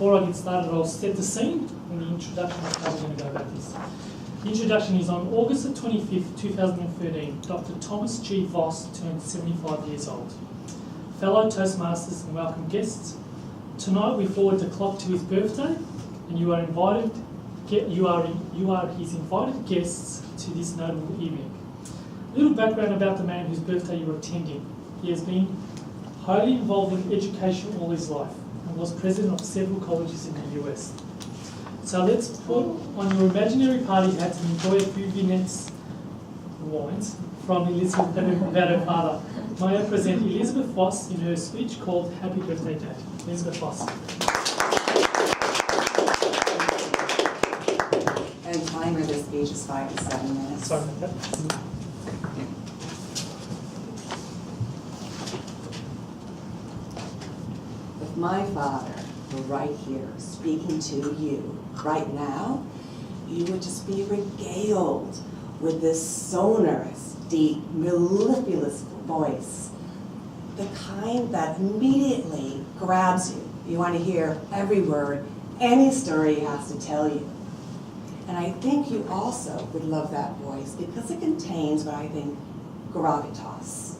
before I get started, I'll set the scene in the introduction. I'm going to go about this. The introduction is on August the 25th, 2013. Dr. Thomas G. Voss turned 75 years old. Fellow Toastmasters and welcome guests, tonight we forward the clock to his birthday, and you are invited. You are his invited guests to this notable evening. A little background about the man whose birthday you are attending. He has been highly involved in education all his life and was president of several colleges in the US. So let's put on your imaginary party hats and enjoy a few vignettes, wines, from Elizabeth about her father. May I present Elizabeth Voss in her speech called Happy Birthday Dad. Elizabeth Voss. And timer, this speech is 5 to 7 minutes. Sorry about that. If my father were right here speaking to you right now, you would just be regaled with this sonorous, deep, mellifluous voice. The kind that immediately grabs you. You want to hear every word, any story he has to tell you. And I think you also would love that voice because it contains what I think gravitas.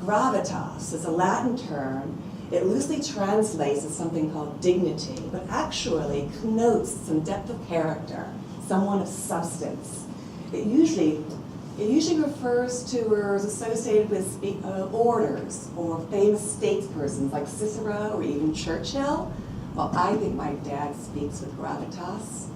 Gravitas is a Latin term. It loosely translates as something called dignity, but actually connotes some depth of character, someone of substance. It usually refers to or is associated with orders or famous statespersons like Cicero or even Churchill. Well, I think my dad speaks with gravitas.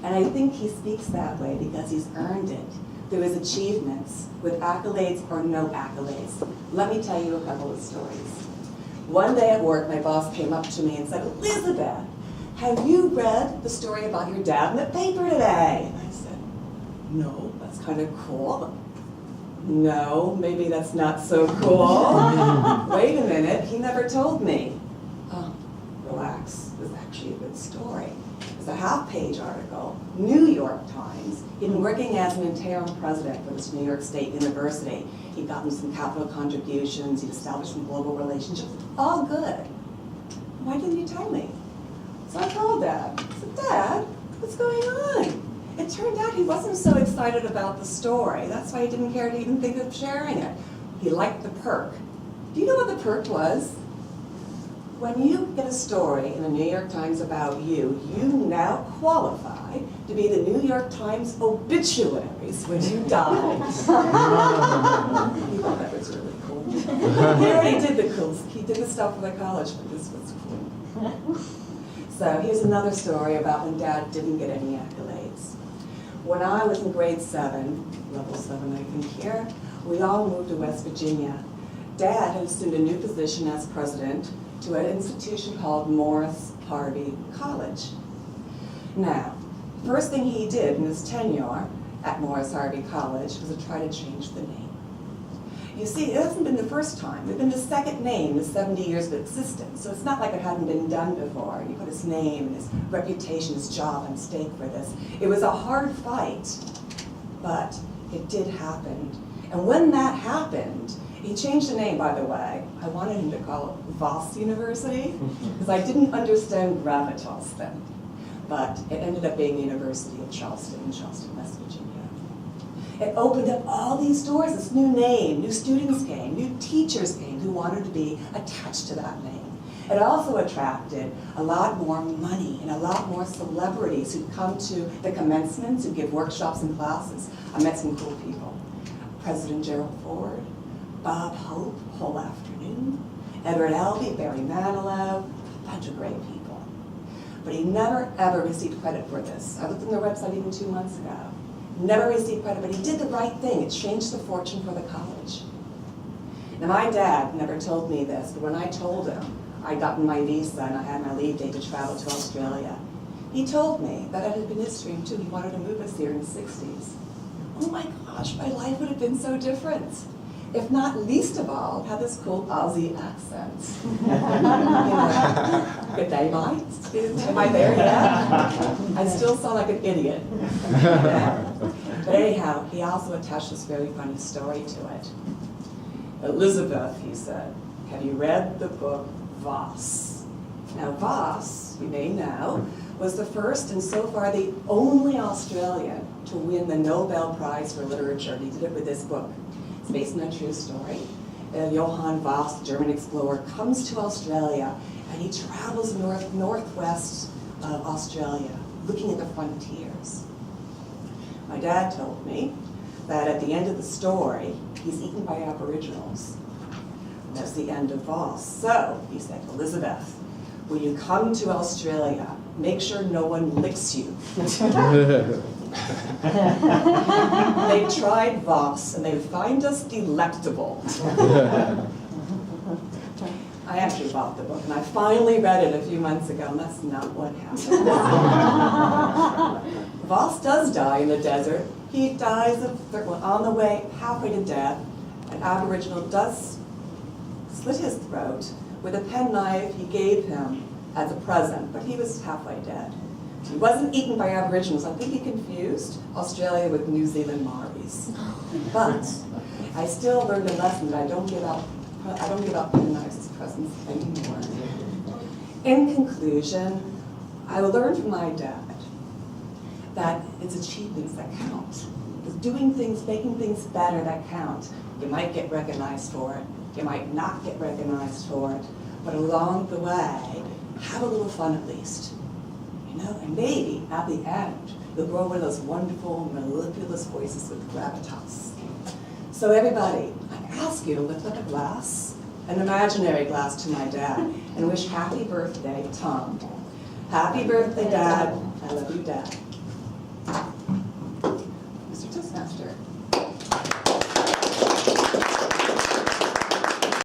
And I think he speaks that way because he's earned it through his achievements, with accolades or no accolades. Let me tell you a couple of stories. One day at work, my boss came up to me and said, "Elizabeth, have you read the story about your dad in the paper today?" And I said, "No, that's kind of cool." "No, maybe that's not so cool." "Wait a minute, he never told me." "Oh, relax, it was actually a good story." It's a half-page article, New York Times. He'd been working as an interim president for this New York State University. He'd gotten some capital contributions, he'd established some global relationships, all good. "Why didn't you tell me?" So I called Dad. I said, "Dad, what's going on?" It turned out he wasn't so excited about the story. That's why he didn't care to even think of sharing it. He liked the perk. Do you know what the perk was? When you get a story in the New York Times about you, you now qualify to be the New York Times obituaries when you die. He thought that was really cool. He already did the cool, he did the stuff for the college, but this was cool. So here's another story about when Dad didn't get any accolades. When I was in grade 7, level 7 I think here, we all moved to West Virginia. Dad had assumed a new position as president to an institution called Morris Harvey College. Now, first thing he did in his tenure at Morris Harvey College was to try to change the name. You see, it hasn't been the first time. It's been the second name in the 70 years of existence, so it's not like it hadn't been done before. You put his name and his reputation, his job on stake for this. It was a hard fight, but it did happen. And when that happened, he changed the name, by the way. I wanted him to call it Voss University, because I didn't understand gravitas then. But it ended up being the University of Charleston in Charleston, West Virginia. It opened up all these doors, this new name, new students came, new teachers came who wanted to be attached to that name. It also attracted a lot more money and a lot more celebrities who'd come to the commencements, who'd give workshops and classes. I met some cool people. President Gerald Ford, Bob Hope, Whole Afternoon, Edward Albee, Barry Manilow, a bunch of great people. But he never, ever received credit for this. I looked on their website even 2 months ago. Never received credit, but he did the right thing. It changed the fortune for the college. Now, my dad never told me this, but when I told him I'd gotten my visa and I had my leave date to travel to Australia, he told me that it had been his dream too. He wanted to move us here in the 60s. Oh my gosh, my life would have been so different. If not least of all, have this cool Aussie accent. Good day, mate. Am I there yet? I still sound like an idiot. Yeah. But anyhow, he also attached this very funny story to it. "Elizabeth," he said, "have you read the book Voss?" Now Voss, you may know, was the first and so far the only Australian to win the Nobel Prize for Literature. He did it with this book. It's based on a true story. Johann Voss, German explorer, comes to Australia and he travels northwest of Australia, looking at the frontiers. My dad told me that at the end of the story, he's eaten by Aboriginals. And that's the end of Voss. So, he said, Elizabeth, when you come to Australia, make sure no one licks you. They tried Voss, and they find us delectable. I actually bought the book, and I finally read it a few months ago, and that's not what happened. Voss does die in the desert. He dies on the way, halfway to death. An Aboriginal does slit his throat with a penknife he gave him as a present, but he was halfway dead. He wasn't eaten by Aboriginals. I think he confused Australia with New Zealand Maoris. But I still learned a lesson that I don't give out penknives as presents anymore. In conclusion, I learned from my dad that it's achievements that count. It's doing things, making things better that count. You might get recognized for it. You might not get recognized for it. But along the way, have a little fun at least. You know, and maybe at the end, you'll grow one of those wonderful, mellifluous voices with gravitas. So everybody, I ask you to lift up a glass, an imaginary glass to my dad, and wish happy birthday, Tom. Happy birthday, Dad. I love you, Dad.